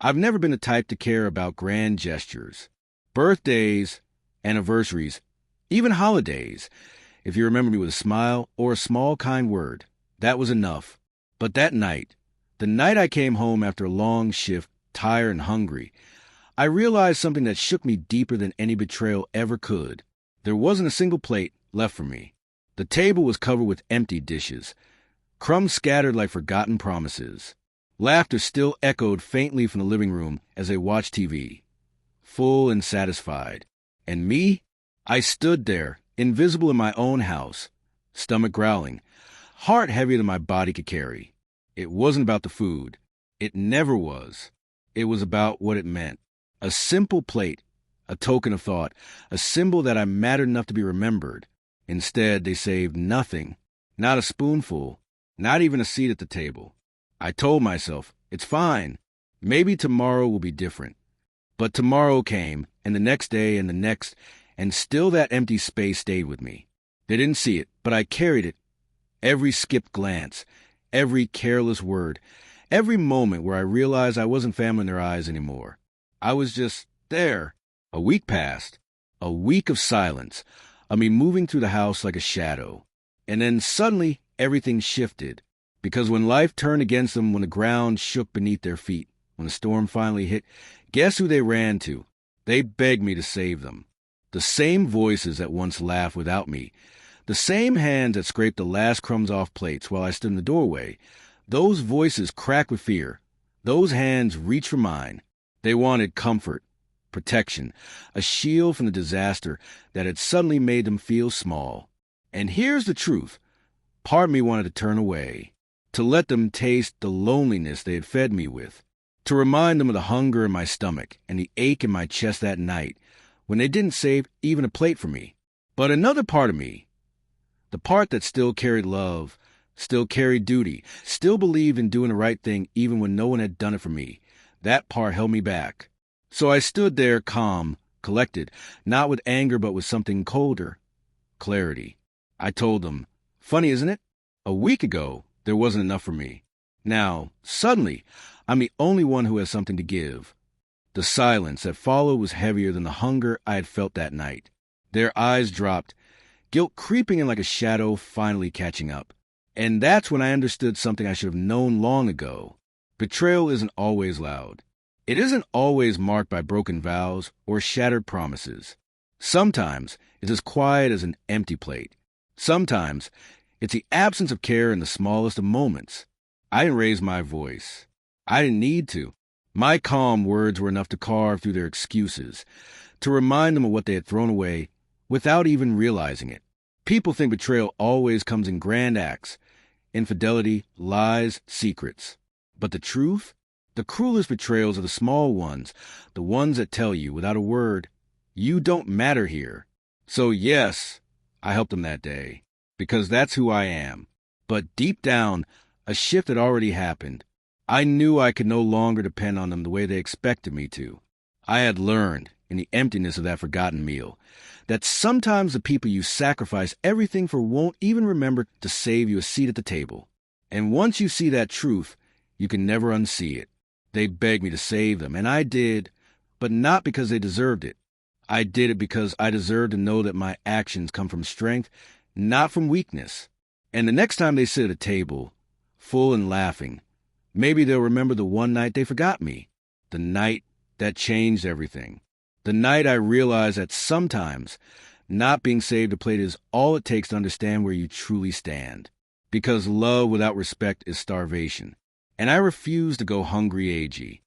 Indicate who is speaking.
Speaker 1: I've never been the type to care about grand gestures. Birthdays, anniversaries, even holidays. If you remember me with a smile or a small kind word, that was enough. But that night, the night I came home after a long shift, tired and hungry, I realized something that shook me deeper than any betrayal ever could. There wasn't a single plate left for me. The table was covered with empty dishes, crumbs scattered like forgotten promises. Laughter still echoed faintly from the living room as they watched TV, full and satisfied. And me? I stood there, invisible in my own house, stomach growling, heart heavier than my body could carry. It wasn't about the food. It never was. It was about what it meant. A simple plate, a token of thought, a symbol that I mattered enough to be remembered. Instead, they saved nothing, not a spoonful, not even a seat at the table. I told myself, it's fine. Maybe tomorrow will be different. But tomorrow came, and the next day, and the next, and still that empty space stayed with me. They didn't see it, but I carried it. Every skipped glance, every careless word, every moment where I realized I wasn't family in their eyes anymore. I was just there. A week passed. A week of silence, of me moving through the house like a shadow. And then suddenly, everything shifted. Because when life turned against them, when the ground shook beneath their feet, when the storm finally hit, guess who they ran to? They begged me to save them. The same voices that once laughed without me, the same hands that scraped the last crumbs off plates while I stood in the doorway, those voices cracked with fear. Those hands reached for mine. They wanted comfort, protection, a shield from the disaster that had suddenly made them feel small. And here's the truth. Part of me wanted to turn away, to let them taste the loneliness they had fed me with, to remind them of the hunger in my stomach and the ache in my chest that night when they didn't save even a plate for me. But another part of me, the part that still carried love, still carried duty, still believed in doing the right thing even when no one had done it for me, that part held me back. So I stood there calm, collected, not with anger but with something colder, clarity. I told them, funny, isn't it? A week ago, there wasn't enough for me. Now, suddenly, I'm the only one who has something to give. The silence that followed was heavier than the hunger I had felt that night. Their eyes dropped, guilt creeping in like a shadow, finally catching up. And that's when I understood something I should have known long ago. Betrayal isn't always loud. It isn't always marked by broken vows or shattered promises. Sometimes it's as quiet as an empty plate. Sometimes it's the absence of care in the smallest of moments. I didn't raise my voice. I didn't need to. My calm words were enough to carve through their excuses, to remind them of what they had thrown away without even realizing it. People think betrayal always comes in grand acts, infidelity, lies, secrets. But the truth? The cruelest betrayals are the small ones, the ones that tell you, without a word, you don't matter here. So yes, I helped them that day, because that's who I am. But deep down, a shift had already happened. I knew I could no longer depend on them the way they expected me to. I had learned, in the emptiness of that forgotten meal, that sometimes the people you sacrifice everything for won't even remember to save you a seat at the table. And once you see that truth, you can never unsee it. They begged me to save them, and I did, but not because they deserved it. I did it because I deserved to know that my actions come from strength, not from weakness. And the next time they sit at a table, full and laughing, maybe they'll remember the one night they forgot me, the night that changed everything, the night I realized that sometimes not being saved a plate is all it takes to understand where you truly stand. Because love without respect is starvation. And I refuse to go hungry AG.